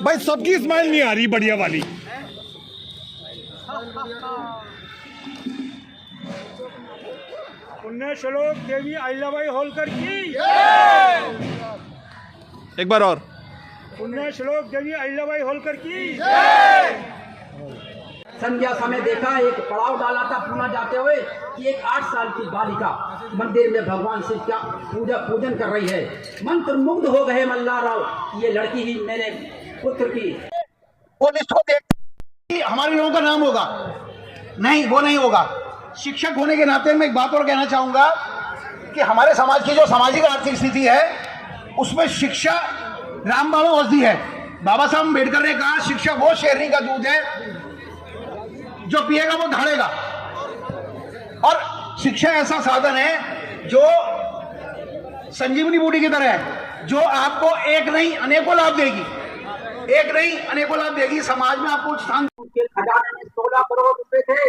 भाई सबकी स्माइल नहीं आ रही बढ़िया वाली। पुण्य श्लोक देवी अहिल्याबाई होलकर की। एक बार और। पुण्य श्लोक देवी अहिल्याबाई होलकर की। संध्या समय देखा एक पड़ाव डाला था पूना जाते हुए कि एक 8 साल की बालिका मंदिर में भगवान शिव का पूजन कर रही है। मंत्र मुग्ध हो गए मल्लाराव, ये लड़की ही मेरे पुत्र की। वो लिस्ट हो देख हमारे लोगों का नाम होगा, नहीं वो नहीं होगा। शिक्षक होने के नाते मैं एक बात और कहना चाहूंगा कि हमारे समाज की जो सामाजिक आर्थिक स्थिति है उसमें शिक्षा रामबाण औषधि है। बाबा साहब अम्बेडकर ने कहा शिक्षा वो शेरनी का दूध है जो पिएगा वो धाड़ेगा, और शिक्षा ऐसा साधन है जो संजीवनी बूटी की तरह है, जो आपको एक नहीं अनेकों लाभ देगी, एक नहीं अनेकों लाभ देगी। समाज में आपको स्थान। खजाने में 16 करोड़ रुपए थे,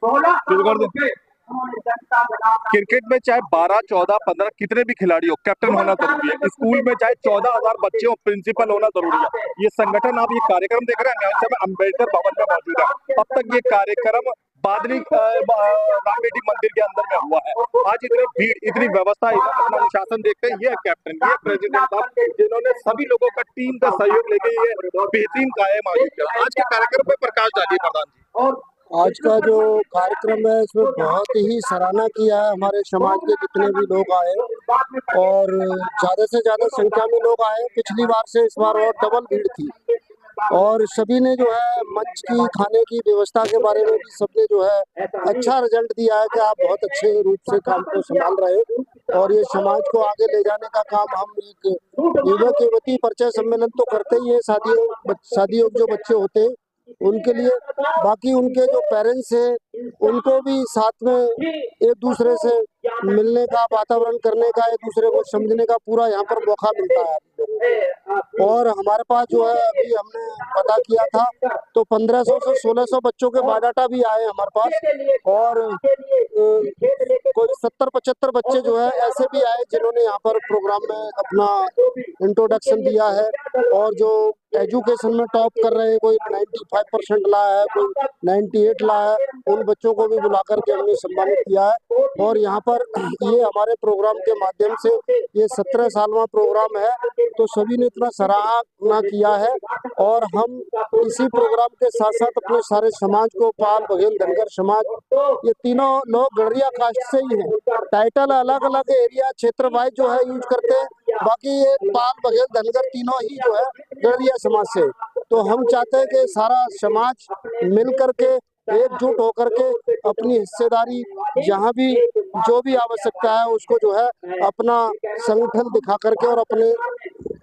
16 करोड़ रुपए उन्होंने जनता बना। क्रिकेट में चाहे 12, 14, 15 कितने भी खिलाड़ी हो, कैप्टन होना जरूरी है। स्कूल में चाहे 14,000 बच्चे हो, प्रिंसिपल होना जरूरी है। ये संगठन, आप ये कार्यक्रम देख रहे हैं, समय अम्बेडकर भवन में मौजूद है। अब तक ये कार्यक्रम बादली रामबेटी मंदिर के अंदर में हुआ है। आज इतनी भीड़, इतनी व्यवस्था, अपना अनुशासन देखते हैं। ये कैप्टन, ये प्रेसिडेंट साहब जिन्होंने सभी लोगों का टीम का सहयोग लेके ये बेहतरीन कायम आयोजित किया। आज के कार्यक्रम पे प्रकाश डालिए प्रधान जी। और आज का जो कार्यक्रम है इसमें बहुत ही सराहना किया है हमारे समाज के जितने भी लोग आए, और ज्यादा से ज्यादा संख्या में लोग आए। पिछली बार से इस बार और डबल भीड़ थी, और सभी ने जो है मंच की, खाने की व्यवस्था के बारे में भी सबने जो है अच्छा रिजल्ट दिया है कि आप बहुत अच्छे रूप से काम को संभाल रहे हैं, और ये समाज को आगे ले जाने का काम हम एक युवक युवती परिचय सम्मेलन तो करते ही है। शादियों जो बच्चे होते हैं उनके लिए, बाकी उनके जो पेरेंट्स हैं उनको भी साथ में एक दूसरे से मिलने का, वातावरण करने का, एक दूसरे को समझने का पूरा यहाँ पर मौका मिलता है। और हमारे पास जो है अभी हमने पता किया था तो 1500 से 1600 बच्चों के बायोडाटा भी आए हमारे पास, और कोई 70-75 बच्चे जो है ऐसे भी आए जिन्होंने यहाँ पर प्रोग्राम में अपना इंट्रोडक्शन दिया है, और जो एजुकेशन में टॉप कर रहे हैं, कोई 95% लाया है, कोई 98 लाया है, उन बच्चों को भी बुलाकर के हमने सम्मानित किया है। और यहाँ पर ये हमारे प्रोग्राम के माध्यम से ये 17 सालवा प्रोग्राम है, तो सभी ने इतना सराहना किया है। और हम इसी प्रोग्राम के साथ साथ अपने सारे समाज को, पाल, बघेल, धनगर समाज, ये तीनों लोग गढ़िया कास्ट से ही हैं। टाइटल अलग अलग एरिया क्षेत्र वाइज जो है यूज करते हैं, बाकी ये पाल, बघेल, धनगर तीनों ही जो है गढ़िया समाज से। तो हम चाहते हैं कि सारा समाज मिल करके, एकजुट होकर के अपनी हिस्सेदारी जहाँ भी जो भी आवश्यकता है उसको जो है अपना संगठन दिखा करके और अपने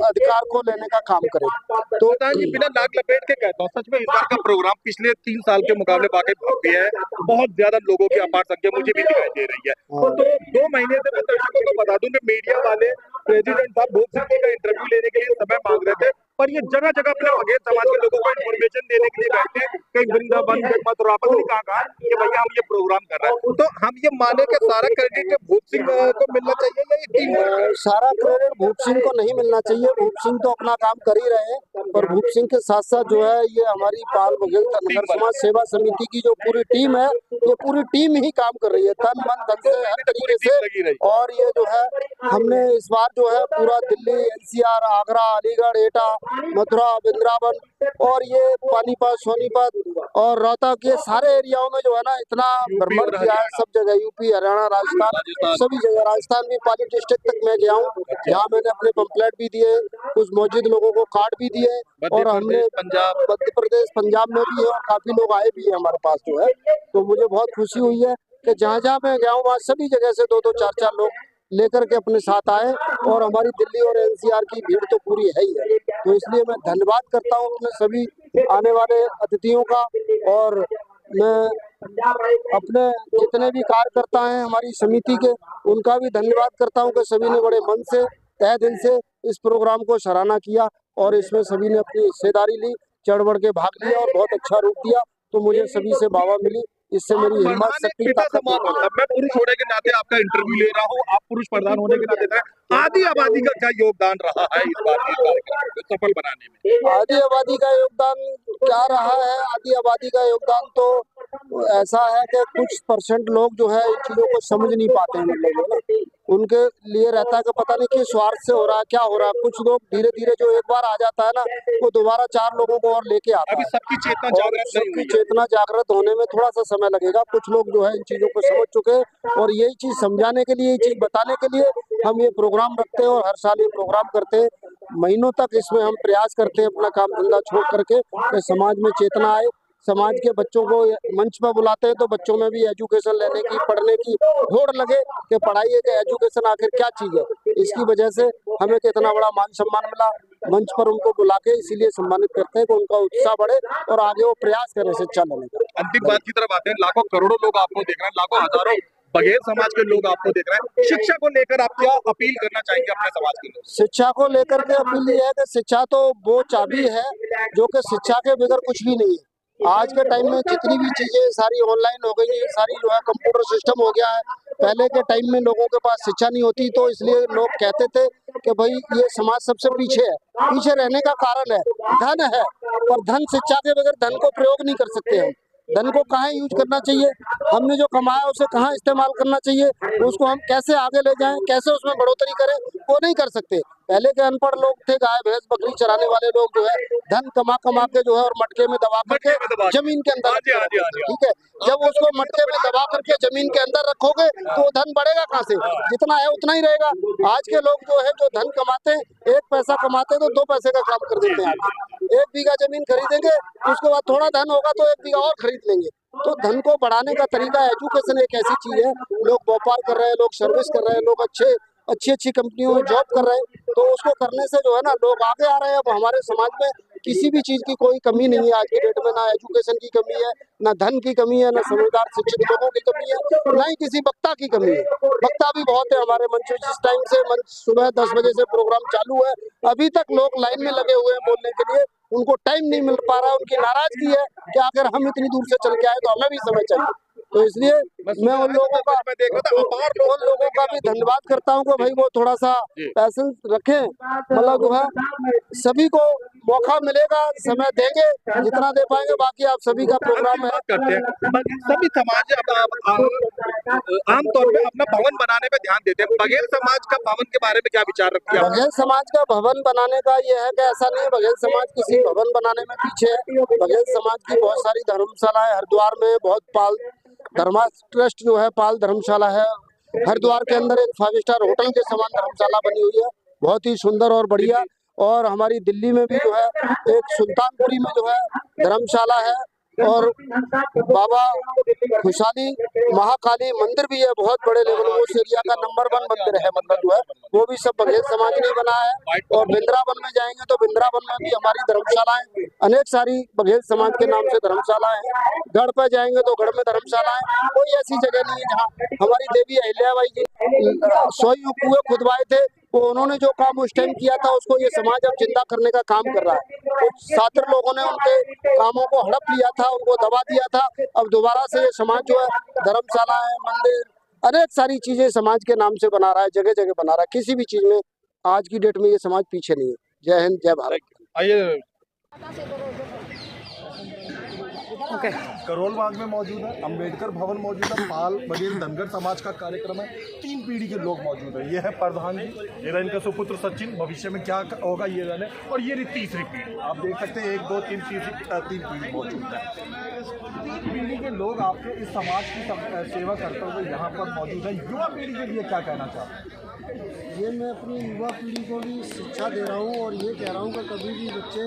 अधिकार को लेने का काम करे। तो बिना नाक लपेट के कहता हूँ, सच में इस बार का प्रोग्राम पिछले 3 साल के मुकाबले वाकई भव्य है। बहुत ज्यादा लोगों की अपार संख्या मुझे भी दिखाई दे रही है। तो 2 महीने से मैं दर्शकों को बता दूं कि मीडिया वाले प्रेसिडेंट साहब भूप सिंह का इंटरव्यू लेने के लिए समय मांग रहे थे, पर ये जगह जगह अपने बघेल समाज के लोगों को इन्फॉर्मेशन देने के लिए बैठे, कहीं वृंदावन, मथुरा, पता नहीं कहा कि भैया हम ये प्रोग्राम कर रहे हैं। तो हम ये माने कि सारा क्रेडिट भूप सिंह को मिलना चाहिए या ये टीम वर्क है? सारा क्रेडिट भूप सिंह को नहीं मिलना चाहिए। भूप सिंह तो अपना काम कर ही रहे हैं, और भूप सिंह के साथ साथ जो है ये हमारी पाल, बघेल, धनगर समाज सेवा समिति की जो पूरी टीम है, ये पूरी टीम ही काम कर रही है, तन मन धन से, हर तरीके से। और ये जो है हमने इस बार जो है पूरा दिल्ली, NCR, आगरा, अलीगढ़, एटा, मथुरा, वृंदावन, और ये पानीपत, सोनीपत और रोहतक, ये सारे एरियाओं में जो है ना इतना भ्रमण किया है। सब जगह यूपी, हरियाणा, राजस्थान, सभी जगह, राजस्थान भी पाली डिस्ट्रिक्ट तक मैं गया हूँ, जहाँ मैंने अपने पंपलेट भी दिए, कुछ मौजूद लोगों को कार्ड भी दिए, और हमने मध्य प्रदेश, पंजाब में भी है, और काफी लोग आए भी है हमारे पास जो है। तो मुझे बहुत खुशी हुई है कि जहाँ जहाँ मैं गया हूँ वहाँ सभी जगह से 2-2, 4-4 लोग लेकर के अपने साथ आए, और हमारी दिल्ली और NCR की भीड़ तो पूरी है ही है। तो इसलिए मैं धन्यवाद करता हूँ अपने सभी आने वाले अतिथियों का, और मैं अपने जितने भी कार्यकर्ता हैं हमारी समिति के, उनका भी धन्यवाद करता हूँ कि सभी ने बड़े मन से, तहे दिल से इस प्रोग्राम को सराहना किया, और इसमें सभी ने अपनी हिस्सेदारी ली, चढ़ बढ़ के भाग लिया और बहुत अच्छा रूप दिया। तो मुझे सभी से वाहवा मिली, इससे मेरी हिम्मत प्रधान एक शक्ति पिता ताकत समाज होता है। मैं पुरुष होने के नाते आपका इंटरव्यू ले रहा हूँ, आप पुरुष प्रधान होने के नाते आदि आबादी का क्या योगदान रहा है इस बार के कार्यक्रम को सफल बनाने में? आदि आबादी का योगदान क्या रहा है? आदि आबादी का योगदान तो ऐसा है कि कुछ परसेंट लोग जो है इन चीजों को समझ नहीं पाते हैं, मतलब ना उनके लिए रहता है कि पता नहीं किस स्वार्थ से हो रहा है, क्या हो रहा है। कुछ लोग धीरे धीरे जो एक बार आ जाता है ना, वो दोबारा 4 लोगों को और लेके आता अभी है। सबकी चेतना जागृत नहीं सबकी हुई है। चेतना जागृत होने में थोड़ा सा समय लगेगा। कुछ लोग जो है इन चीजों को समझ चुके हैं और यही चीज समझाने के लिए, ये चीज बताने के लिए हम ये प्रोग्राम रखते हैं और हर साल ये प्रोग्राम करते हैं। महीनों तक इसमें हम प्रयास करते हैं अपना काम धंधा छोड़ करके कि समाज में चेतना आए। समाज के बच्चों को मंच पर बुलाते हैं तो बच्चों में भी एजुकेशन लेने की, पढ़ने की होड़ लगे कि पढ़ाई है कि एजुकेशन आखिर क्या चीज है। इसकी वजह से हमें कितना बड़ा मान सम्मान मिला, मंच पर उनको बुला के इसीलिए सम्मानित करते हैं कि उनका उत्साह बढ़े और आगे वो प्रयास करें शिक्षा लेने का। अंतिम बात की तरफ आते हैं। लाखों करोड़ों लोग आपको देख रहे हैं, लाखों हजारों बघेल समाज के लोग आपको देख रहे हैं। शिक्षा को लेकर आप क्या अपील करना चाहेंगे अपने समाज के लोग? शिक्षा को लेकर के अपील ये है कि शिक्षा तो वो चाबी है जो कि शिक्षा के बगैर कुछ भी नहीं है। आज के टाइम में जितनी भी चीजें सारी ऑनलाइन हो गई है, सारी जो है कंप्यूटर सिस्टम हो गया है। पहले के टाइम में लोगों के पास शिक्षा नहीं होती, तो इसलिए लोग कहते थे कि भाई ये समाज सबसे पीछे है। पीछे रहने का कारण है धन है, पर धन शिक्षा के बगैर धन को प्रयोग नहीं कर सकते हम। धन को कहाँ यूज करना चाहिए, हमने जो कमाया उसे कहाँ इस्तेमाल करना चाहिए, उसको हम कैसे आगे ले जाएं, कैसे उसमें बढ़ोतरी करें, वो नहीं कर सकते। पहले के अनपढ़ लोग थे, गाय भैंस बकरी चराने वाले लोग जो है धन कमा कमा के जो है और मटके में दबा करके जमीन के अंदर रखते थे, ठीक है। जब उसको मटके में दबा करके जमीन के अंदर रखोगे तो वो धन बढ़ेगा कहाँ से? जितना है उतना ही रहेगा। आज के लोग जो है जो धन कमाते हैं, 1 पैसा कमाते हैं तो 2 पैसे का काम कर देते हैं। 1 बीघा जमीन खरीदेंगे, उसके बाद थोड़ा धन होगा तो 1 बीघा और खरीद लेंगे। तो धन को बढ़ाने का तरीका एजुकेशन एक ऐसी चीज है। लोग व्यापार कर रहे हैं, लोग सर्विस कर रहे हैं, लोग अच्छी कंपनियों में जॉब कर रहे हैं, तो उसको करने से जो है ना लोग आगे आ रहे हैं। अब हमारे समाज में किसी भी चीज की कोई कमी नहीं है आज की डेट में। ना एजुकेशन की कमी है, ना धन की कमी है, ना समझदार शिक्षित लोगों की कमी है, ना ही किसी वक्ता की कमी है। वक्ता भी बहुत है हमारे मंच में। जिस टाइम से मंच सुबह 10 बजे से प्रोग्राम चालू है, अभी तक लोग लाइन में लगे हुए हैं बोलने के लिए। उनको टाइम नहीं मिल पा रहा, उनकी नाराजगी है कि अगर हम इतनी दूर से चल के आए तो हमें भी समय चाहिए। तो इसलिए मैं उन लोगों का भी धन्यवाद करता हूँ कि भाई वो थोड़ा सा पैसेंस रखें। मतलब जो है सभी को मौका मिलेगा, समय देंगे जितना दे पाएंगे। बाकी आप सभी का प्रोग्राम है करते हैं सभी समाज आमतौर पे अपना भवन बनाने पे ध्यान देते हैं। बघेल समाज का भवन के बारे में क्या विचार रखते हैं? बघेल समाज का भवन बनाने का ये है कि ऐसा नहीं है बघेल समाज किसी भवन बनाने में पीछे है। बघेल समाज की बहुत सारी धर्मशालाएं हरिद्वार में, बहुत पाल धर्मा ट्रस्ट जो है पाल धर्मशाला है। हरिद्वार के अंदर एक 5 स्टार होटल के समान धर्मशाला बनी हुई है, बहुत ही सुंदर और बढ़िया। और हमारी दिल्ली में भी जो है एक सुल्तानपुरी में जो है धर्मशाला है, और बाबा खुशहाली महाकाली मंदिर भी है बहुत बड़े लेवल में। उस एरिया का नंबर 1 मंदिर है, मतलब जो है वो भी सब बघेल समाज ने बनाया है। और वृंदावन में जाएंगे तो वृंदावन में भी हमारी धर्मशालाएं अनेक सारी बघेल समाज के नाम से धर्मशालाएं हैं। गढ़ पे जाएंगे तो गढ़ में धर्मशालाएं। कोई ऐसी जगह नहीं है जहाँ हमारी देवी अहिल्याबाई जी 100 कुएं खुदवाए थे, वो उन्होंने जो काम उस टाइम किया था उसको ये समाज अब जिंदा करने का काम कर रहा है। कुछ सातिर लोगों ने उनके कामों को हड़प लिया था, उनको दबा दिया था। अब दोबारा से ये समाज जो है धर्मशाला है, मंदिर, अनेक सारी चीजें समाज के नाम से बना रहा है, जगह जगह बना रहा है। किसी भी चीज में आज की डेट में ये समाज पीछे नहीं है। जय हिंद, जय भारत। आइए करोल बाग में मौजूद है, अंबेडकर भवन मौजूद है, पाल बघेल धनगर समाज का कार्यक्रम है। 3 पीढ़ी के लोग मौजूद है। ये है प्रधान जी, ये रहा इनका सुपुत्र सचिन, भविष्य में क्या होगा ये जाने। और ये रही तीसरी पीढ़ी, आप देख सकते हैं 1 2 3 तीन पीढ़ी मौजूद है। 3 पीढ़ी के लोग आपके इस समाज की सेवा करते हुए यहाँ पर मौजूद है। युवा पीढ़ी के लिए क्या कहना चाहते हैं? ये मैं अपनी युवा पीढ़ी को भी शिक्षा दे रहा हूँ और ये कह रहा हूँ कि कभी भी बच्चे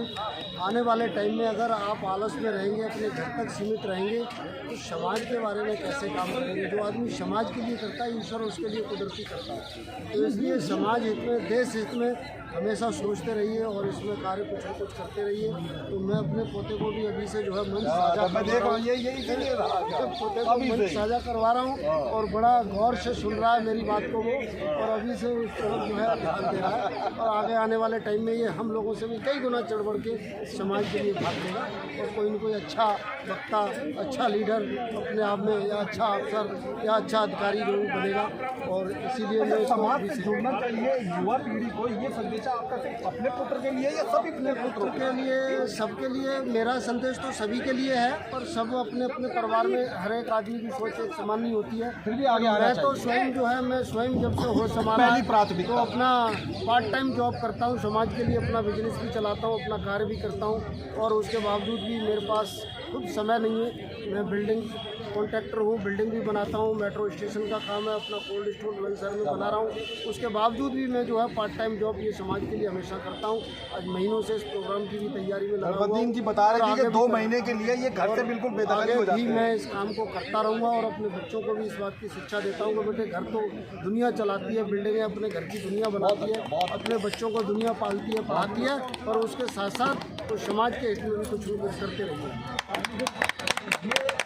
आने वाले टाइम में अगर आप आलस में रहेंगे, अपने घर तक सीमित रहेंगे, तो समाज के बारे में कैसे काम करेंगे। जो आदमी समाज के लिए करता है ईश्वर उसके लिए कुदरती करता है। तो इसलिए समाज हित में, देश हित में हमेशा सोचते रहिए और इसमें कार्य कुछ न कुछ करते रहिए। तो मैं अपने पोते को भी अभी से जो है मंच साझा साझा करवा रहा हूँ और बड़ा गौर से सुन रहा है मेरी बात को वो, और अभी से उस तरफ जो है ध्यान दे रहा है। और आगे आने वाले टाइम में ये हम लोगों से भी कई गुना चढ़ बढ़ के समाज के लिए भाग देगा और कोई न कोई अच्छा वक्ता, अच्छा लीडर अपने आप में, या अच्छा अफसर या अच्छा अधिकारी जरूर बनेगा। और इसीलिए मैं समाज से जुड़ना चाहिए युवा पीढ़ी को, ये संदेश आपका सिर्फ अपने पुत्र के लिए या सभी अपने पुत्रों के लिए, सबके लिए मेरा संदेश तो सभी के लिए है, पर सब अपने अपने परिवार में हर एक आदमी की सोच एक समान नहीं होती है। फिर भी आगे आना मैं तो चाहिए। स्वयं जो है, मैं स्वयं जब से होश संभाला पहली प्राथमिकता। तो अपना पार्ट टाइम जॉब करता हूँ, समाज के लिए अपना बिजनेस भी चलाता हूँ, अपना कार्य भी करता हूँ, और उसके बावजूद भी मेरे पास खुद समय नहीं है। मैं बिल्डिंग कॉन्ट्रैक्टर हूँ, बिल्डिंग भी बनाता हूँ, मेट्रो स्टेशन का काम है, अपना कोल्ड स्टोर बुलंदशहर में बना रहा हूँ। उसके बावजूद भी मैं जो है पार्ट टाइम जॉब ये समाज के लिए हमेशा करता हूँ। आज महीनों से इस प्रोग्राम की भी तैयारी में लगा हुआ हूँ। जी बता रहे और थे कि आगे 2 भी महीने के लिए ये घर से बिल्कुल बेदखल हो आगे जाते भी हैं। मैं इस काम को करता रहूँगा, और अपने बच्चों को भी इस बात की शिक्षा देता हूँ कि बेटे घर तो दुनिया चलाती है, बिल्डिंगें अपने घर की दुनिया बनाती है, अपने बच्चों को दुनिया पालती है, पढ़ाती है, और उसके साथ साथ तो समाज के हित में भी कुछ करते रहिए।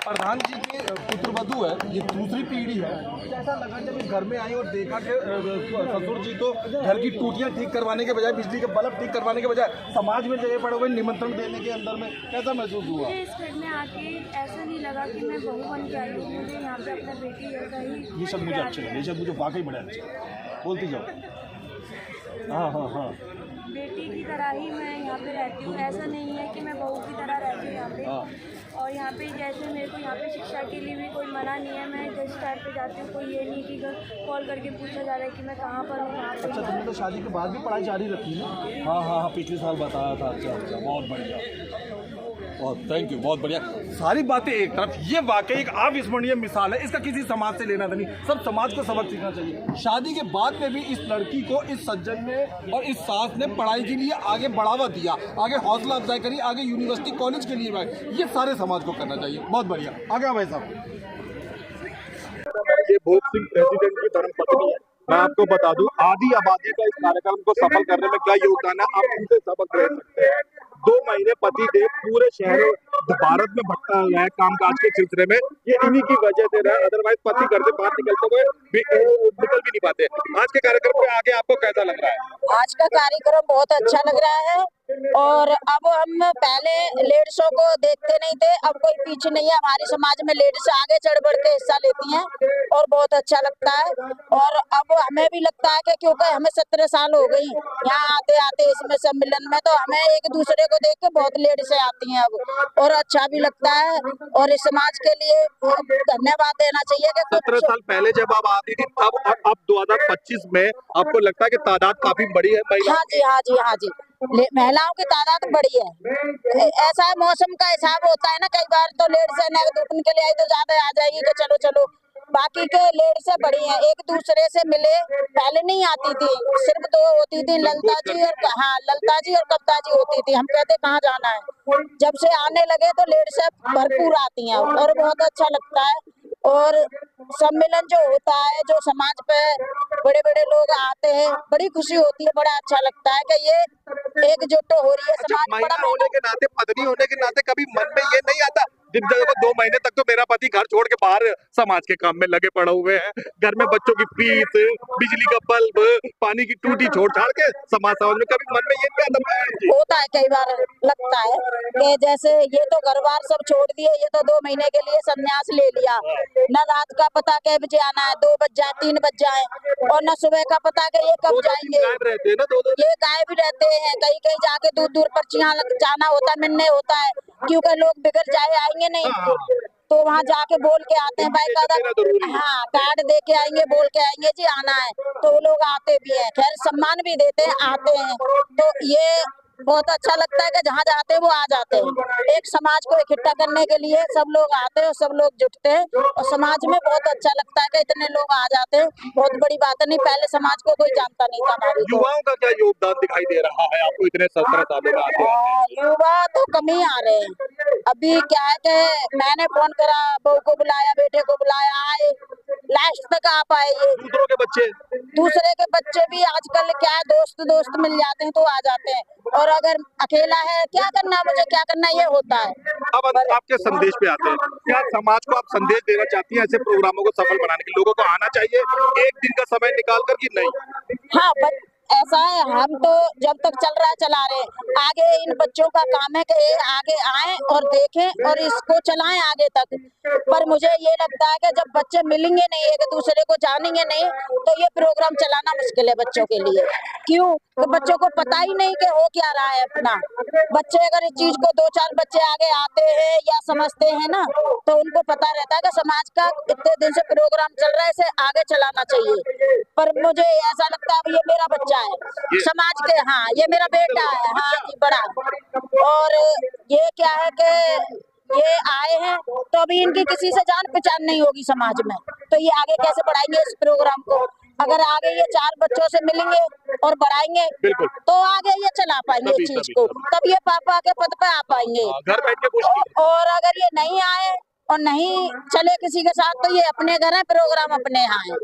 प्रधान जी की पुत्रवधू है, ये दूसरी पीढ़ी है। कैसा लगा जब इस घर में आई और देखा कि ससुर जी तो घर की टूटियां ठीक करवाने के बजाय, बिजली के बल्ब ठीक करवाने के बजाय समाज में जगह पड़े हुए निमंत्रण देने के अंदर में कैसा महसूस हुआ? मुझे इस घर में आके ऐसा नहीं लगा कि मैं बहू बन के आई हूँ। मुझे यहाँ पे अपना बेटी जैसा ही ये सब मुझे अच्छे लगे, ये सब मुझे वाकई बड़े अच्छे लगे। बोलती जाओ। हाँ। बेटी की तरह ही मैं यहाँ पे रहती हूँ। ऐसा नहीं है कि मैं बहू की तरह रहती हूँ यहाँ पे। और यहाँ पे जैसे मेरे को यहाँ पे शिक्षा के लिए भी कोई मना नहीं है। मैं जिस टाइप पे जाती हूँ, कोई ये नहीं कि कॉल करके पूछा जा रहा है कि मैं कहाँ पर हूँ, कहाँ पर। अच्छा, तुमने तो शादी के बाद भी पढ़ाई जारी रखी ना? हाँ, पिछले साल बताया था। अच्छा, बहुत बढ़िया, बहुत थैंक यू, बहुत बढ़िया। सारी बातें एक तरफ, ये वाकई एक अविस्मरणीय मिसाल है। इसका किसी समाज से लेना नहीं, सब समाज को सबक सीखना चाहिए। शादी के बाद में भी इस लड़की को इस सज्जन ने और इस सास ने पढ़ाई के लिए आगे बढ़ावा दिया, आगे हौसला अफजाई करी, आगे यूनिवर्सिटी कॉलेज के लिए भाई, ये सारे समाज को करना चाहिए। बहुत बढ़िया, आगे भाई साहब। ये भोग सिंह प्रेसिडेंट की धर्मपत्नी है। मैं आपको बता दूं, आधी आबादी का इस कार्यक्रम को सफल करने में क्या योगदान है, आप इनसे सबक ले सकते हैं। 2 महीने पति देव पूरे शहर भारत में भटका हुआ है कामकाज के सिलसिले में, ये इन्हीं की वजह से रहा। अदरवाइज पति घर से बाहर निकलते हुए निकल भी नहीं पाते। आज के कार्यक्रम में आगे आपको कैसा लग रहा है? आज का कार्यक्रम बहुत अच्छा लग रहा है, और अब हम पहले लेडीजों को देखते नहीं थे, अब कोई पीछे नहीं है। हमारे समाज में लेडीज आगे चढ़ बढ़ के हिस्सा लेती हैं, और बहुत अच्छा लगता है। और अब हमें भी लगता है कि क्योंकि हमें 17 साल हो गई यहाँ आते आते इसमें सम्मेलन में, तो हमें एक दूसरे को देख के बहुत लेडीजें आती हैं अब, और अच्छा भी लगता है। और इस समाज के लिए धन्यवाद देना चाहिए कि 17 साल पहले जब आप आती थी तब, और अब 2025 में आपको लगता है कि तादाद काफी बड़ी है महिला? हाँ जी, महिलाओं की तादाद बड़ी है। ऐसा मौसम का हिसाब होता है ना, कई बार तो लेडीज दुकान के लिए आई तो ज्यादा आ जाएगी कि चलो, बाकी के लेडीज बड़ी हैं, एक दूसरे से मिले। पहले नहीं आती थी, सिर्फ 2 होती थी, ललता जी और कविता जी होती थी। हम कहते कहाँ जाना है, जब से आने लगे तो लेडीज भरपूर आती हैं, और बहुत अच्छा लगता है। और सम्मेलन जो होता है, जो समाज पे बड़े बड़े लोग आते हैं, बड़ी खुशी होती है, बड़ा अच्छा लगता है कि ये एकजुट हो रही है समाज। महिला होने के नाते, पत्नी होने के नाते कभी मन में ये नहीं आता जिन जगह को 2 महीने तक तो मेरा पति घर छोड़ के बाहर समाज के काम में लगे पड़े हुए हैं, घर में बच्चों की फीस, बिजली का बल्ब, पानी की टूटी छोड़ छाड़ के समाज में, कभी मन में ये नहीं आता? होता है, कई बार लगता है कि जैसे ये तो घर बार सब छोड़ दिए, ये तो 2 महीने के लिए संन्यास ले लिया, न रात का पता कै बजे आना है, 2 बज जाए 3 बज जाए, और न सुबह का पता कि ये कब जाएंगे। रहते हैं ना, 2 ये गायब रहते हैं, कहीं जाके दूर पर्चियां जाना होता है, मिलने होता है, क्योंकि लोग बिगड़ जाए आएंगे नहीं, तो वहाँ जाके बोल के आते हैं भाई कदम, हाँ कार्ड दे के आएंगे, बोल के आएंगे जी आना है, तो वो लोग आते भी हैं, खैर सम्मान भी देते हैं, आते हैं। तो ये बहुत अच्छा लगता है कि जहाँ जाते हैं वो आ जाते हैं। एक समाज को इकट्ठा करने के लिए सब लोग आते हैं और सब लोग जुटते हैं, और समाज में बहुत अच्छा लगता है कि इतने लोग आ जाते हैं। बहुत बड़ी बात है, नहीं पहले समाज को कोई जानता नहीं था हमारी। युवाओं का क्या योगदान दिखाई दे रहा है आपको इतने 17 सालों में आते? युवा तो कम ही आ रहे हैं। अभी क्या है कि मैंने फोन करा, बहू को बुलाया, बेटे को बुलाया, आए, लास्ट तक आ पाए। ये दूसरे के बच्चे भी आजकल क्या है, दोस्त मिल जाते हैं तो आ जाते हैं, और अगर अकेला है क्या करना, मुझे क्या करना, ये होता है। अब आपके संदेश पे आते हैं, क्या समाज को आप संदेश देना चाहती हैं ऐसे प्रोग्रामों को सफल बनाने के? लोगों को आना चाहिए एक दिन का समय निकाल कर कि नहीं? हाँ, ऐसा है, हम तो जब तक चल रहा है चला रहे हैं। आगे इन बच्चों का काम है कि ये आगे आए और देखें और इसको चलाएं आगे तक। पर मुझे ये लगता है कि जब बच्चे मिलेंगे नहीं, एक दूसरे को जानेंगे नहीं, तो ये प्रोग्राम चलाना मुश्किल है बच्चों के लिए। क्यों? तो बच्चों को पता ही नहीं कि हो क्या रहा है अपना। बच्चे अगर इस चीज को 2-4 बच्चे आगे आते हैं या समझते हैं ना, तो उनको पता रहता है कि समाज का इतने दिन से प्रोग्राम चल रहा है, इसे आगे चलाना चाहिए। पर मुझे ऐसा लगता है अब ये मेरा बच्चा है समाज के, हाँ ये मेरा बेटा है, हाँ जी बड़ा। और ये क्या है कि ये आए हैं तो अभी इनकी किसी से जान पहचान नहीं होगी समाज में, तो ये आगे कैसे बढ़ाएंगे इस प्रोग्राम को? अगर आगे ये 4 बच्चों से मिलेंगे और बढ़ाएंगे तो आगे ये चला पाएंगे इस चीज को, तब ये पापा के पद पे आ पाएंगे। घर बैठ के कुछ नहीं। और अगर ये नहीं आए और नहीं चले किसी के साथ, तो ये अपने घर है, प्रोग्राम अपने यहाँ है,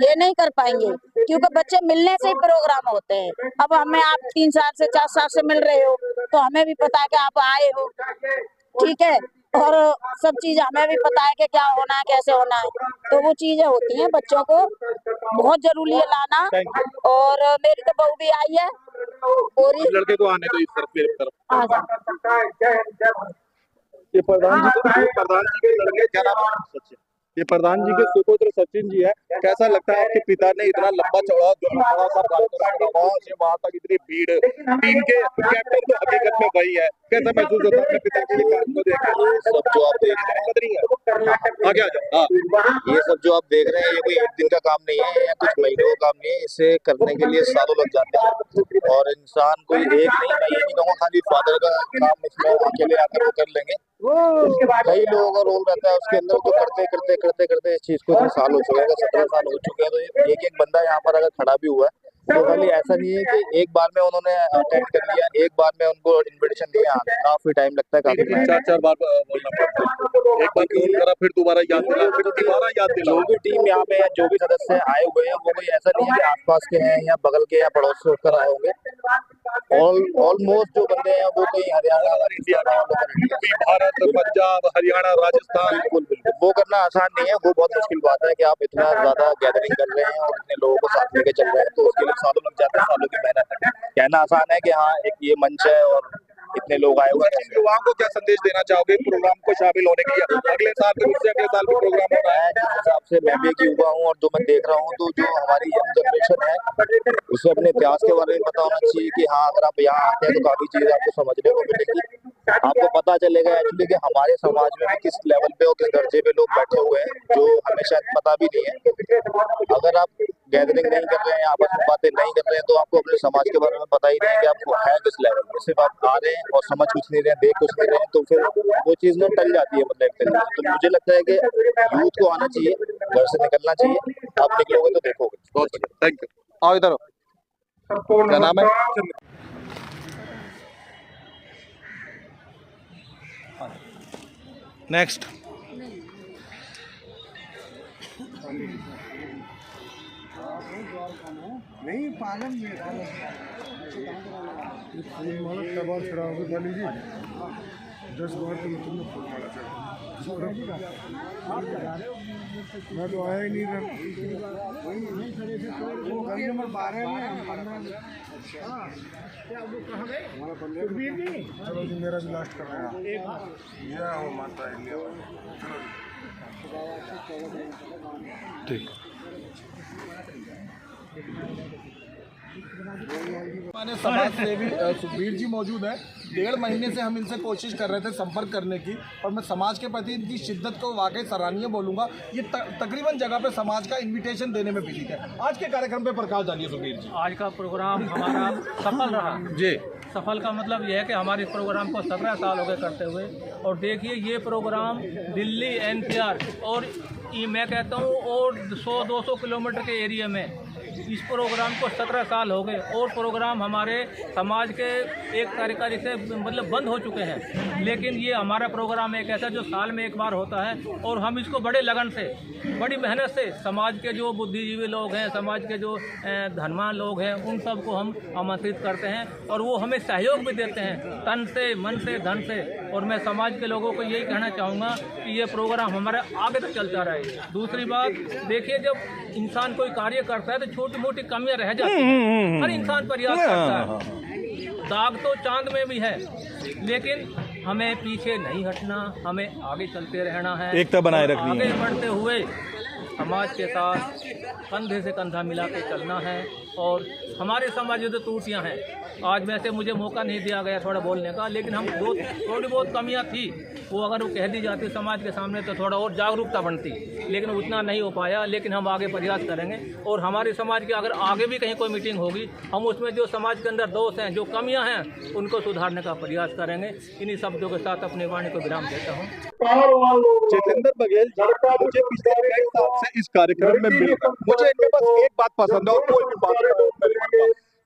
ये नहीं कर पाएंगे। क्योंकि बच्चे मिलने से ही प्रोग्राम होते हैं। अब हमें आप 3 साल से 4 साल से मिल रहे हो, तो हमें भी पता है कि आप आए हो, ठीक है, और सब चीज हमें भी पता है कि क्या होना है, कैसे होना है। तो वो चीजें होती हैं, बच्चों को बहुत जरूरी है लाना। और मेरी तो बहू भी आई है, और लड़के को आने दो इस तरफ, मेरी तरफ। आजा। ये प्रधान जी के लड़के, क्या नाम है? सचिन। ये प्रधान जी के सुपुत्र सचिन जी है। कैसा लगता है आपके पिता ने इतना लंबा चौड़ा जो बड़ा सा कार्यक्रम वहां तक इतनी भीड़, टीम के कैप्टन तो हकीकत में वही है, कैसा महसूस होता है अपने पिता के काम को देख? सब जो आप देख रहे हैं, आगे आ जाओ। ये सब जो आप देख रहे हैं, ये कोई एक दिन का काम नहीं है या कुछ महीनों का काम नहीं है। इसे करने के लिए सालों लग जाते हैं। और इंसान कोई एक नहीं, मैं ये नहीं कहूँगा खाली फादर का काम इसमें अकेले आकर वो कर लेंगे, कई लोगों का रोल रहता है उसके अंदर। तो करते इस चीज को 3 साल हो चुके हैं, 17 साल हो चुके हैं। तो एक बंदा यहाँ पर अगर खड़ा भी हुआ है तो खाली ऐसा नहीं है कि एक बार में उन्होंने अटेंड कर लिया, एक बार में उनको इन्विटेशन दिया। काफी टाइम लगता है, काफी 4-4 बार बोलना पड़ता है। एक बार फोन करा, फिर दोबारा याद दिला, फिर दोबारा याद दिला। जो भी टीम यहाँ पे है, जो भी सदस्य आए हुए हैं, वो कोई ऐसा नहीं है कि आसपास के हैं या बगल के या पड़ोस से होकर आए होंगे। ऑलमोस्ट जो बंदे हैं वो कोई हरियाणा, इंडिया, भारत, पंजाब, हरियाणा, राजस्थान। बिल्कुल वो करना आसान नहीं है। वो बहुत मुश्किल बात है कि आप इतना ज्यादा गैदरिंग कर रहे हैं और इतने लोगों को साथ लेके चल रहे हैं, तो उसके लिए सालों लग जाते हैं, सालों की मेहनत है। कहना आसान है कि हाँ एक ये मंच है और इतने लोग आए हुए हैं। युवाओं को क्या संदेश देना चाहोगे प्रोग्राम को शामिल होने के लिए? अगले साल फिर उससे अगले साल भी प्रोग्राम हो रहा है। जिस हिसाब से मैं भी एक युवा हूँ और जो मैं देख रहा हूँ, तो जो हमारी यंग जनरेशन है उसे अपने इतिहास के बारे में पता होना चाहिए कि हाँ अगर आप यहाँ आते हैं तो काफी चीजें आपको समझने को मिलेगी। आपको पता चलेगा एक्चुअली कि हमारे समाज में भी किस लेवल पे और किस दर्जे पे लोग बैठे हुए हैं, जो हमें शायद पता भी नहीं है। अगर आप गैदरिंग नहीं कर रहे हैं, आपस में बातें नहीं कर रहे हैं, तो आपको अपने समाज के बारे में पता ही नहीं है कि आपको है किस लेवल पे। सिर्फ आप आ रहे हैं और समझ कुछ नहीं रहे हैं, देख कुछ नहीं रहे हैं, तो फिर वो चीज में टल जाती है मतलब एक तरीके से। तो मुझे लगता है कि यूथ को आना चाहिए, घर से निकलना चाहिए। आप निकलोगे तो देखोगे। बहुत बढ़िया, थैंक यू। आओ इधर, क्या नाम है? नेक्स्ट। नहीं पागल दस बार तुमने फूल मारा मैं तो आया ही नहीं था। नंबर 12 में 15 चलो जी मेरा भी लास्ट कर रहे हैं हो माता है। ठीक। माने समाज सेवी सुखबीर जी मौजूद है। 1.5 महीने से हम इनसे कोशिश कर रहे थे संपर्क करने की, और मैं समाज के प्रति इनकी शिद्दत को वाकई सराहनीय बोलूंगा। ये तकरीबन जगह पे समाज का इनविटेशन देने में बिजी है। आज के कार्यक्रम पे प्रकाश डालिए सुखबीर जी। आज का प्रोग्राम हमारा सफल रहा जी। सफल का मतलब यह है कि हमारे इस प्रोग्राम को 17 साल हो गए करते हुए, और देखिए ये प्रोग्राम दिल्ली एनसीआर और मैं कहता हूँ और 100-200 किलोमीटर के एरिया में इस प्रोग्राम को 17 साल हो गए, और प्रोग्राम हमारे समाज के एक तरीका से मतलब बंद हो चुके हैं। लेकिन ये हमारा प्रोग्राम एक ऐसा जो साल में एक बार होता है, और हम इसको बड़े लगन से, बड़ी मेहनत से समाज के जो बुद्धिजीवी लोग हैं, समाज के जो धनवान लोग हैं, उन सबको हम आमंत्रित करते हैं, और वो हमें सहयोग भी देते हैं तन से, मन से, धन से। और मैं समाज के लोगों को यही कहना चाहूँगा कि ये प्रोग्राम हमारे आगे तक चलता रहे। दूसरी बात देखिए, जब इंसान कोई कार्य करता है तो छोटी मोटी कमियां रह जाती हैं। हर इंसान प्रयास करता है, दाग तो चांद में भी है, लेकिन हमें पीछे नहीं हटना, हमें आगे चलते रहना है, एकता बनाए रखनी आगे है। बढ़ते हुए समाज के साथ कंधे से कंधा मिला के चलना है। और हमारे समाज में जो त्रुटियाँ हैं, आज वैसे मुझे मौका नहीं दिया गया थोड़ा बोलने का, लेकिन हम थोड़ी बहुत कमियाँ थी, वो अगर वो कह दी जाती समाज के सामने तो थोड़ा और जागरूकता बनती, लेकिन उतना नहीं हो पाया। लेकिन हम आगे प्रयास करेंगे और हमारे समाज के अगर आगे भी कहीं कोई मीटिंग होगी, हम उसमें जो समाज के अंदर दोष हैं, जो कमियां हैं, उनको सुधारने का प्रयास करेंगे। इन्हीं शब्दों के साथ अपनी वाणी को विराम देता हूँ। जितेंद्र बघेल जी, मुझे पिछले कई साल से इस कार्यक्रम में मिलकर मुझे इनके पास एक बात पसंद है और कोई भी बात नहीं।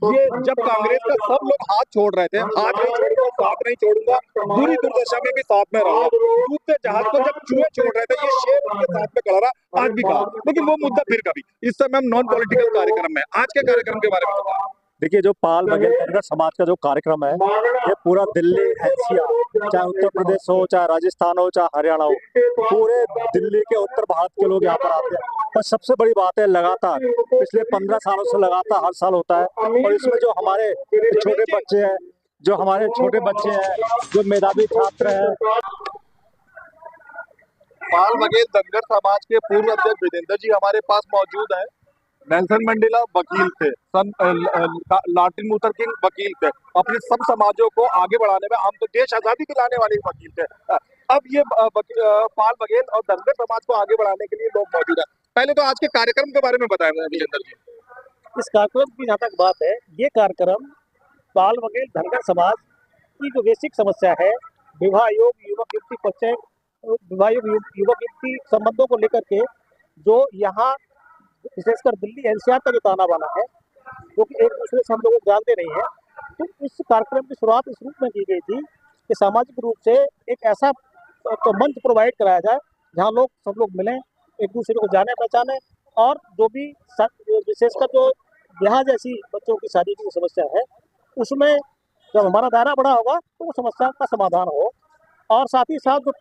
ये जब कांग्रेस का सब लोग हाथ छोड़ रहे थे, हाथ नहीं छोड़ूंगा, साथ नहीं छोड़ूंगा, बुरी दुर्दशा में भी साथ में रहा, डूबते जहाज को जब चूहे छोड़ रहे थे, ये शेर उनके साथ में खड़ा रहा, आज भी कहा। लेकिन वो मुद्दा फिर कभी, इस समय हम नॉन पॉलिटिकल कार्यक्रम में, आज के कार्यक्रम के बारे में बताएं। देखिए, जो पाल बघेल धनगर समाज का जो कार्यक्रम है, ये पूरा दिल्ली, एनसीआर, चाहे उत्तर प्रदेश हो, चाहे राजस्थान हो, चाहे हरियाणा हो, पूरे दिल्ली के उत्तर भारत के लोग यहाँ पर आते हैं। और सबसे बड़ी बात है, लगातार पिछले 15 सालों से लगातार हर साल होता है। और इसमें जो हमारे छोटे बच्चे हैं, जो मेधावी छात्र हैं। पाल बघेल धनगर समाज के पूर्व अध्यक्ष विजेंद्र जी हमारे पास मौजूद है। नेल्सन मंडेला वकील थे, मार्टिन लूथर किंग वकील थे, अपने सब समाजों को आगे बढ़ाने में, हम तो देश आजादी दिलाने वाले वकील थे। अब ये पाल बघेल और धनगर समाज को आगे बढ़ाने के लिए लोग मौजूद हैं। पहले तो आज के कार्यक्रम के बारे में बताएं विजेंद्र जी। इस कार्यक्रम की जहाँ तक बात है, ये कार्यक्रम पाल बघेल धनगर समाज की जो बेसिक समस्या है, विवाह योग युवक युवती पक्ष, विवाह योग युवक युवती संबंधों को लेकर के, जो यहाँ विशेषकर दिल्ली एनसीआर का जो ताना बाना है, जो कि एक दूसरे से हम लोग जानते नहीं है, तो इस कार्यक्रम की शुरुआत इस रूप में की गई थी कि सामाजिक रूप से एक ऐसा तो मंच प्रोवाइड कराया जाए जहाँ लोग सब लोग मिलें, एक दूसरे को जाने पहचाने, और जो भी विशेषकर जो ब्याह जैसी बच्चों की शादी की समस्या है, उसमें जब हमारा दायरा बड़ा होगा तो वो समस्या का समाधान हो। और साथ ही साथ जो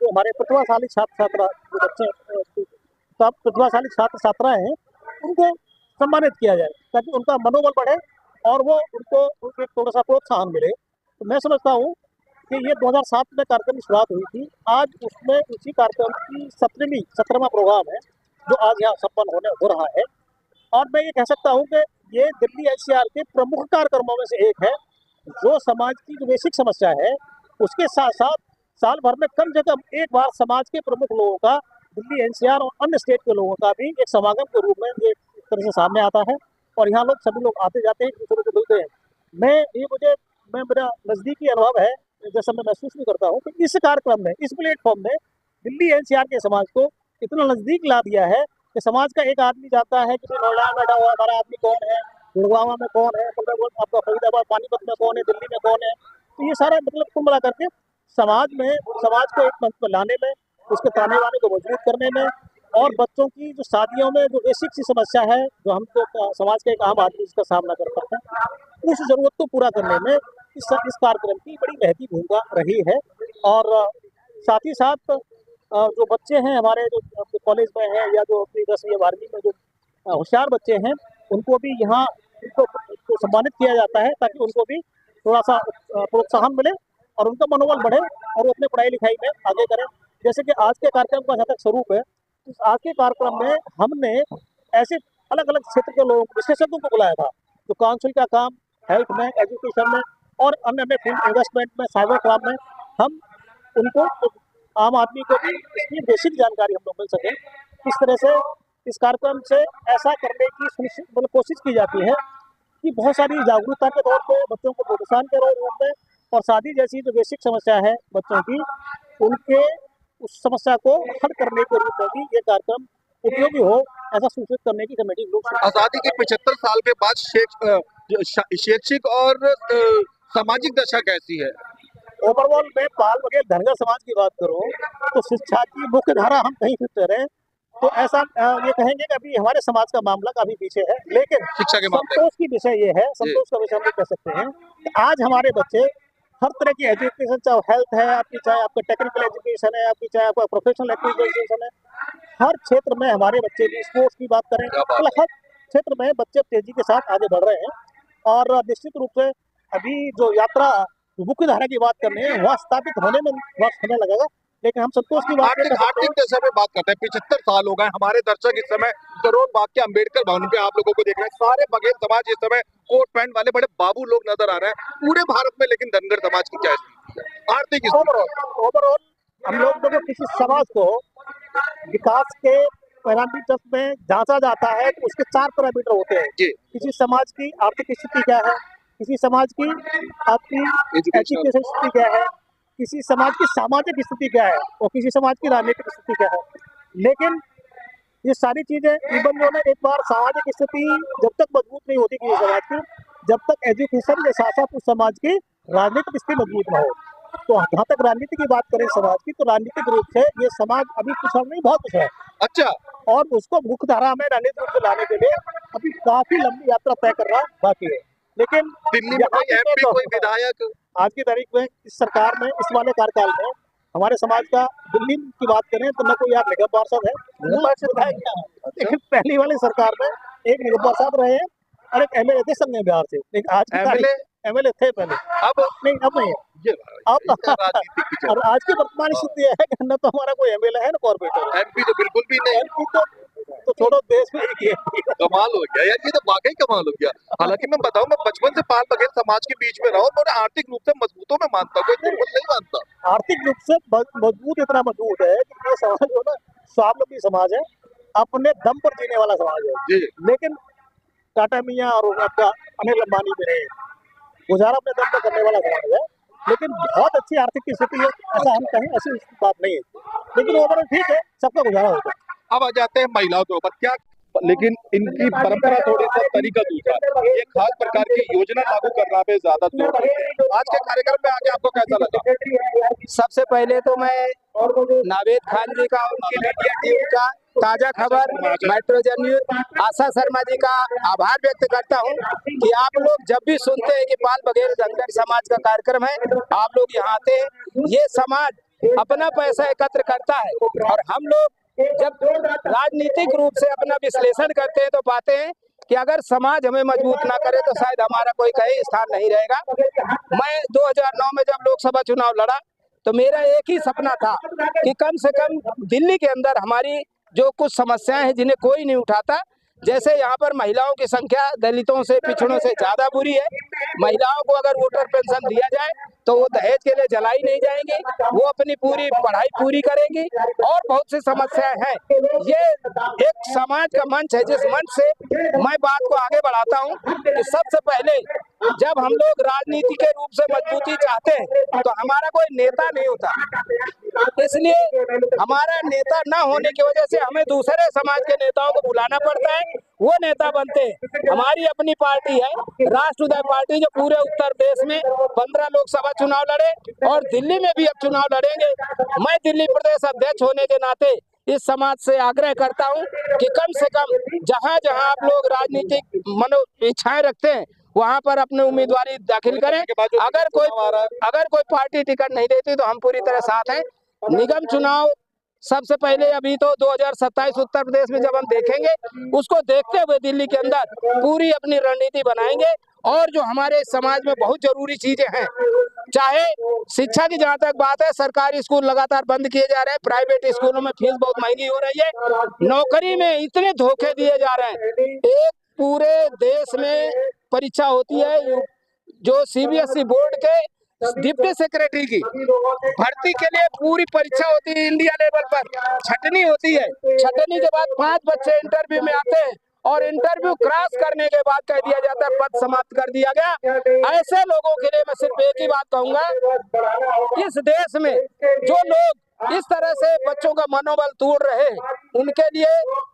हमारे प्रतिभाशाली छात्र छात्रा जो बच्चे प्रतिभाशाली छात्र छात्राएं हैं, उनको सम्मानित किया जाए ताकि उनका मनोबल बढ़े और वो उनको थोड़ा सा प्रोत्साहन मिले। तो मैं समझता हूँ कि ये 2007 में कार्यक्रम की शुरुआत हुई थी, आज उसमें उसी कार्यक्रम की 17वां प्रोग्राम है जो आज यहाँ संपन्न हो रहा है। और मैं ये कह सकता हूँ कि ये दिल्ली एनसीआर के प्रमुख कार्यक्रमों में से एक है, जो समाज की जो बेसिक समस्या है उसके साथ साथ साल भर में कम से कम एक बार समाज के प्रमुख लोगों का, दिल्ली एनसीआर और अन्य स्टेट के लोगों का भी एक समागम के रूप में ये एक तरह से सामने आता है। और यहाँ लोग सभी लोग आते जाते हैं, एक दूसरे को मिलते हैं। मेरा नज़दीकी अनुभव है, जैसा मैं महसूस भी करता हूँ कि इस कार्यक्रम में, इस प्लेटफॉर्म में दिल्ली एनसीआर के समाज को इतना नज़दीक ला दिया है कि समाज का एक आदमी जाता है कि नोएडा में बैठा हुआ हमारा आदमी कौन है, गुड़गांव में कौन है, आपका फरीदाबाद पानीपत में कौन है, दिल्ली में कौन है। तो ये सारा मतलब कुल मिला करके समाज को एक मंच पर लाने में, उसके ताने बाने को मजबूत करने में, और बच्चों की जो शादियों में जो बेसिक सी समस्या है, जो हम तो समाज का एक आम आदमी इसका सामना करता है, उस जरूरत को पूरा करने में इस कार्यक्रम की बड़ी महती भूमिका रही है। और साथ ही साथ जो बच्चे हैं हमारे, जो कॉलेज में हैं या जो अपनी 10वीं 12वीं में जो होशियार बच्चे हैं, उनको भी यहाँ उनको सम्मानित किया जाता है ताकि उनको भी थोड़ा सा प्रोत्साहन मिले और उनका मनोबल बढ़े और वो अपने पढ़ाई लिखाई में आगे करें। जैसे कि आज के कार्यक्रम का जहाँ तक स्वरूप है, इस आज के कार्यक्रम में हमने ऐसे अलग अलग क्षेत्र के लोगों, विशेषज्ञों को बुलाया था, जो काउंसिल का काम हेल्थ में, एजुकेशन में और अन्य में, फील्ड इन्वेस्टमेंट में, साइबर क्राइम में, हम उनको आम आदमी को भी इसकी बेसिक जानकारी हम लोग मिल सके। इस तरह से इस कार्यक्रम से ऐसा करने की कोशिश की जाती है कि बहुत सारी जागरूकता के तौर पे, बच्चों को प्रोत्साहन के रूप में, और शादी जैसी जो बेसिक समस्या है बच्चों की, उनके उस समस्या को हल करने के रूप में भी ये कार्यक्रम उपयोगी हो, ऐसा सूचित करने की कमेटी लोग। आजादी के 75 साल के बाद शैक्षिक और सामाजिक दशा कैसी है? ओवरऑल में पाल बघेल धनगर समाज की बात करूं तो शिक्षा की मुख्य धारा हम कहीं भी रहे तो ऐसा ये कहेंगे कि अभी हमारे समाज का मामला काफी पीछे है, लेकिन शिक्षा के मामले संतोष की विषय ये है, संतोष का विषय हम कह सकते हैं कि आज हमारे बच्चे हर तरह की एजुकेशन, चाहे हेल्थ है आपकी, चाहे आपका टेक्निकल एजुकेशन है आपकी, चाहे आपका प्रोफेशनल एजुकेशन है, हर क्षेत्र में हमारे बच्चे भी, स्पोर्ट्स की बात करें, मतलब क्षेत्र में बच्चे तेजी के साथ आगे बढ़ रहे हैं और निश्चित रूप से अभी जो यात्रा मुख्य धारा की बात करनी है वह स्थापित होने में वक्त समय लगेगा, लेकिन हम संतोष की बात आर्थिक दशा पे बात करते हैं। 75 साल हो गए, हमारे दर्शक इस समय करोल बाग के अंबेडकर भवन पे आप लोगों को देख रहे हैं। सारे बघेल समाज इस समय कोट पैंट वाले बड़े बाबू लोग नजर आ रहे हैं पूरे भारत में, लेकिन धनगर समाज की क्या स्थिति है आर्थिक? ओवरऑल हम लोग को किसी समाज को विकास के पैरामीटर्स में जांचा जाता है तो उसके 4 पैरामीटर होते हैं। किसी समाज की आर्थिक स्थिति क्या है, किसी समाज की आपकी एजुकेशन स्थिति क्या है, किसी समाज की सामाजिक स्थिति क्या है और किसी समाज की राजनीतिक स्थिति क्या है। लेकिन ये सारी चीजें इवन जो है एक बार सामाजिक स्थिति जब तक मजबूत नहीं होती किसी समाज की, जब तक एजुकेशन के साथ साथ उस समाज की राजनीतिक स्थिति मजबूत न हो। तो जहाँ तक राजनीति की बात करें समाज की, तो राजनीतिक रूप से ये समाज अभी कुछ नहीं बहुत कुछ है। अच्छा, और उसको मुख्य धारा में राजनीतिक रूप से लाने के लिए अभी काफी लंबी यात्रा तय करना बाकी है। लेकिन दिल्ली में कोई एमपी, कोई विधायक आज की तारीख में इस सरकार में इस वाले कार्यकाल में हमारे समाज का दिल्ली की बात करें तो न कोई आप निगम पार्षद है, लेकिन पहली वाली सरकार में एक निगम पार्षद रहे हैं और एक एमएलए थे संघ बिहार से। लेकिन आज की एमएलए थे पहले, अब नहीं है। अब और आज की वर्तमान स्थिति है कि न तो हमारा कोई एमएलए है न कॉर्पोरेटर, एमपी तो बिल्कुल भी नहीं। एमपी तो छोड़ो, देश में एक ही कमाल हो गया यार, ये तो वाकई कमाल हो गया। हालांकि मैं बताऊं, मैं बचपन से पाल बघेल समाज के बीच में रहा हूं और आर्थिक रूप से मजबूतों में मानता हूं, कोई दुर्बल नहीं मानता। आर्थिक रूप से मजबूत इतना मजबूत है कि ये समाज जो ना स्वावलंबी समाज है, अपने दम पर जीने वाला समाज है। लेकिन टाटा मियाँ और आपका अनिल अंबानी भी रहे, गुजारा अपने दम पर करने वाला समाज है। लेकिन बहुत अच्छी आर्थिक स्थिति है ऐसा हम कहें, ऐसी बात नहीं है। लेकिन ओवरऑल ठीक है, सबका गुजारा होता है। अब आ जाते हैं महिलाओं के ऊपर, क्या लेकिन इनकी परंपरा थोड़ी सा तरीका दूसरा, एक खास प्रकार की योजना लागू करना पे ज्यादा जोर देते हैं। आज के कार्यक्रम में आके आपको कैसा लगा? सबसे पहले तो मैं नावेद खान जी का, उनकी मीडिया टीम का, ताजा खबर, मेट्रोजन न्यूज, आशा शर्मा जी का आभार व्यक्त करता हूं कि आप लोग जब भी सुनते हैं कि पाल बघेल धनगर समाज का कार्यक्रम है, आप लोग यहाँ आते हैं। ये समाज अपना पैसा एकत्र करता है और हम लोग जब राजनीतिक रूप से अपना विश्लेषण करते हैं तो पाते हैं कि अगर समाज हमें मजबूत ना करे तो शायद हमारा कोई कहीं स्थान नहीं रहेगा। मैं 2009 में जब लोकसभा चुनाव लड़ा तो मेरा एक ही सपना था कि कम से कम दिल्ली के अंदर हमारी जो कुछ समस्याएं हैं जिन्हें कोई नहीं उठाता, जैसे यहाँ पर महिलाओं की संख्या दलितों से, पिछड़ों से ज्यादा बुरी है। महिलाओं को अगर वोटर पेंशन दिया जाए तो वो दहेज के लिए जलाई नहीं जाएंगी, वो अपनी पूरी पढ़ाई पूरी करेंगी और बहुत सी समस्याएं हैं। ये एक समाज का मंच है जिस मंच से मैं बात को आगे बढ़ाता हूँ कि सबसे पहले जब हम लोग राजनीति के रूप से मजबूती चाहते हैं तो हमारा कोई नेता नहीं होता, इसलिए हमारा नेता न होने की वजह से हमें दूसरे समाज के नेताओं को बुलाना पड़ता है, वो नेता बनते हैं। हमारी अपनी पार्टी है राष्ट्रवादी पार्टी, जो पूरे उत्तर देश में 15 लोकसभा चुनाव लड़े और दिल्ली में भी अब चुनाव लड़ेंगे। मैं दिल्ली प्रदेश अध्यक्ष होने के नाते इस समाज से आग्रह करता हूं कि कम से कम जहां जहां आप लोग राजनीतिक मनो इच्छाएं रखते हैं वहां पर अपने उम्मीदवारी दाखिल करें। अगर कोई पार्टी टिकट नहीं देती तो हम पूरी तरह साथ हैं। निगम चुनाव सबसे पहले अभी तो 2027 उत्तर प्रदेश में जब हम देखेंगे, उसको देखते हुए दिल्ली के अंदर पूरी अपनी रणनीति बनाएंगे। और जो हमारे समाज में बहुत जरूरी चीजें हैं, चाहे शिक्षा की जहाँ तक बात है, सरकारी स्कूल लगातार बंद किए जा रहे हैं, प्राइवेट स्कूलों में फीस बहुत महंगी हो रही है, नौकरी में इतने धोखे दिए जा रहे हैं। एक पूरे देश में परीक्षा होती है जो सीबीएसई बोर्ड के डिप्टी सेक्रेटरी की भर्ती के लिए पूरी परीक्षा होती है, इंडिया लेवल पर छटनी होती है। छटनी के बाद 5 बच्चे इंटरव्यू में आते हैं और इंटरव्यू क्रॉस करने के बाद कह दिया जाता है पद समाप्त कर दिया गया। ऐसे लोगों के लिए मैं सिर्फ एक ही बात कहूंगा, इस देश में जो लोग इस तरह से बच्चों का मनोबल तोड़ रहे हैं, उनके लिए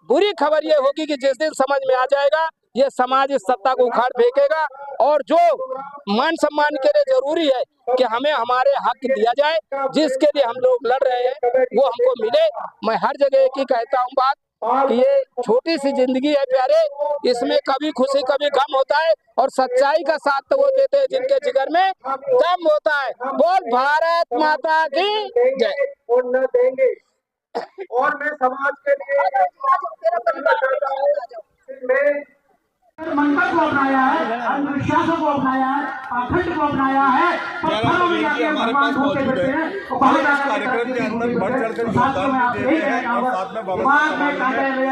बुरी खबर ये होगी कि जिस दिन समझ में आ जाएगा, ये समाज इस सत्ता को उखाड़ फेंकेगा। और जो मान सम्मान के लिए जरूरी है कि हमें हमारे हक दिया जाए, जिसके लिए हम लोग लड़ रहे हैं वो हमको मिले। मैं हर जगह एक ही कहता हूँ बात कि ये छोटी सी जिंदगी है प्यारे, इसमें कभी खुशी कभी गम होता है और सच्चाई का साथ तो वो देते हैं जिनके जिगर में दम होता है। बोल भारत माता की जय। और मैं समाज के लिए मैं मंत्र को अपनाया है, अंधविश्वासों को अपनाया है, पाखंड को अपनाया है, पत्थरों में जाके भगवान ढूंढते फिरते हैं। तो बाहर कार्यक्रम के अंदर बढ़ चढ़कर योगदान भी देते हैं और साथ में दिमाग में कांटे हुए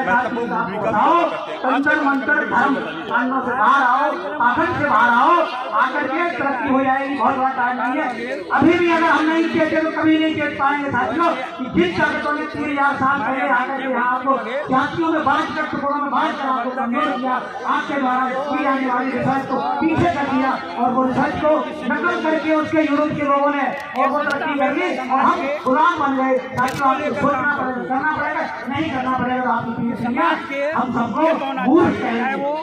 तंत्र मंत्र धर्म कांडों से बाहर आओ, पाखंड से बाहर आओ, आकर के तरक्की हो जाएगी। बहुत बड़ा टाइम नहीं है। अभी भी अगर हम नहीं कहते तो कभी नहीं कह पाएंगे साथियों कि जिन ताकतों ने 3000 साल पहले आकर के यहाँ आपको जातियों में बांट कर टुकड़ों में बांट कर आपको कमजोर किया, आपके द्वारा की जाने वाली रिसर्च को पीछे कर दिया और वो रिसर्च को नकल करके उसके यूरोप के लोगों ने और वो तरक्की कर ली और हम गुलाम बन गए। साथियों आपको सोचना पड़ेगा, करना पड़ेगा, नहीं करना पड़ेगा तो आपकी पीठ दुनिया हम सबको मूर्ख कहेंगे।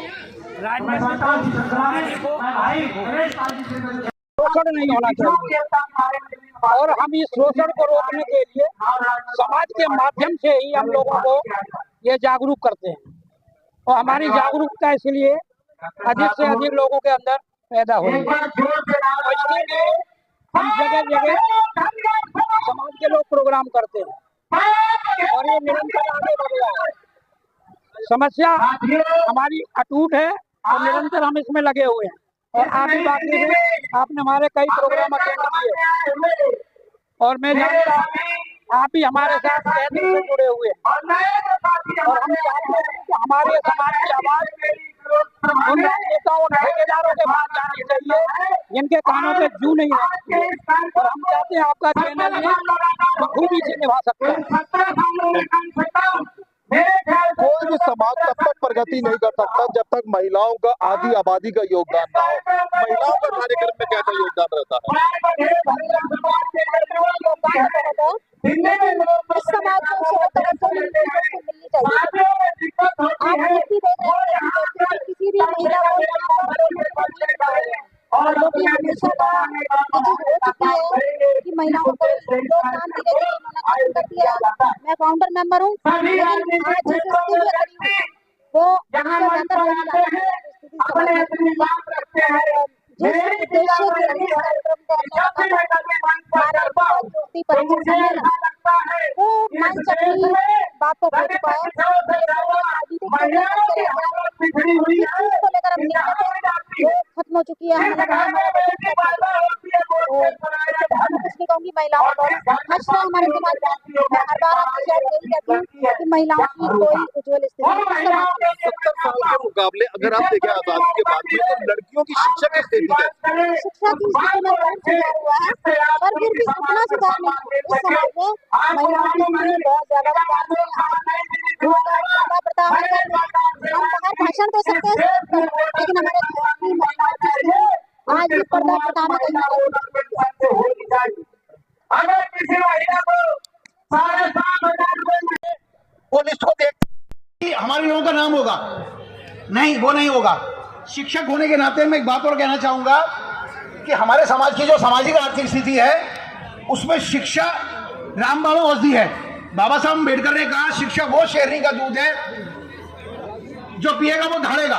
मैं चाहता हूँ कि श्रृंखला में मैं भाई शोषण नहीं होना चाहिए और हम इस शोषण को रोकने के लिए समाज के माध्यम से ही हम लोगों को ये जागरूक करते हैं और हमारी जागरूकता इसलिए अधिक से अधिक लोगों के अंदर पैदा हो रही है। इसके लिए हम जगह जगह समाज के लोग प्रोग्राम करते हैं और ये निरंतर आगे बढ़ रहा है। समस्या हमारी अटूट है और निरंतर हम इसमें लगे हुए हैं और आप भी बात कीजिए, आपने हमारे कई प्रोग्राम अटेंड किए और मैं जानता हूँ आप भी हमारे साथ तहे दिल से जुड़े हुए हैं और हम चाहते हैं कि हमारे समाज की आवाज उन नेताओं और ठेकेदारों के पास जानी चाहिए जिनके कानों पे जू नहीं लगती और हम चाहते हैं आपका चैनल ये बखूबी से निभा सकता है। कोई भी समाज तब तक प्रगति नहीं कर सकता जब तक महिलाओं का आधी आबादी का योगदान ना हो। महिलाओं का कार्यक्रम में कैसा योगदान रहता है? इस समाज को मिलनी चाहिए। आप भी देख रहे हैं किसी भी महिला और जो कि हमेशा हो चुकी है कि महिलाओं को योगदान धीरे धीरे उन्होंने खत्म कर दिया। मैं काउंटर मेंबर हूँ, लेकिन आज जिस स्थिति में खड़ी हूँ वो बेहतर होने लगी है। जिस उद्देश्य के लिए कार्यक्रम ज्योति परिचय सम्मेलन वो माई चटनी बात को हो चुका है। चीज को लेकर हम खत्म हो चुकी है। कुछ नहीं कहूँगी, महिलाओं को हर्ष है हमारे समाज में। मैं हर बार आपसे शेयर यही कहती हूँ कि महिलाओं की कोई उज्जवल स्थिति 70 साल के मुकाबले अगर आप देखें आजादी के बाद में तो लड़कियों की शिक्षा की स्थिति है। शिक्षा की स्थिति में बहुत सुधार हुआ है पर फिर भी उतना सुधार नहीं। इस समाज में महिलाओं के लिए बहुत ज्यादा प्रताड़ना हम बाहर भाषण दे सकते हैं लेकिन हमारे घर की महिलाओं की आज भी पर्दा प्रताड़ना पुलिस को देख हमारे लोगों का नाम होगा, नहीं वो नहीं होगा। शिक्षक होने के नाते मैं एक बात और कहना चाहूंगा कि हमारे समाज की जो सामाजिक आर्थिक स्थिति है उसमें शिक्षा रामबाण औषधि है। बाबा साहब अम्बेडकर ने कहा शिक्षा वो शेरनी का दूध है जो पिएगा वो धाड़ेगा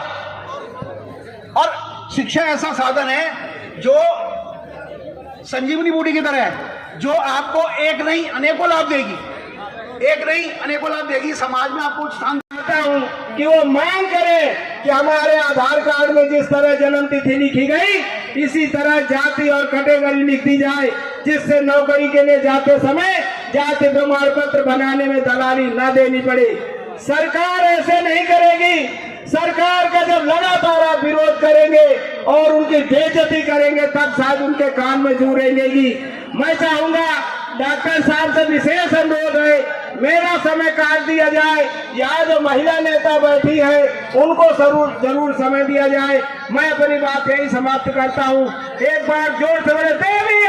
और शिक्षा ऐसा साधन है जो संजीवनी बूटी की तरह है जो आपको एक नहीं अनेकों लाभ देगी, एक नहीं अनेकों लाभ देगी। समाज में आपको स्थान चाहता हूँ कि वो मांग करे कि हमारे आधार कार्ड में जिस तरह जन्म तिथि लिखी गई इसी तरह जाति और कैटेगरी लिख दी जाए जिससे नौकरी के लिए जाते समय जाति प्रमाण पत्र बनाने में दलाली न देनी पड़े। सरकार ऐसे नहीं करेगी। सरकार का जब लगातार आप विरोध करेंगे और उनकी बेइज्जती करेंगे तब शायद उनके कान में जू रहेगी। मैं चाहूंगा डॉक्टर साहब से विशेष अनुरोध है मेरा समय काट दिया जाए। यहाँ जो महिला नेता बैठी है उनको जरूर समय दिया जाए। मैं अपनी बात यही समाप्त करता हूँ। एक बार जोर से बोले देवी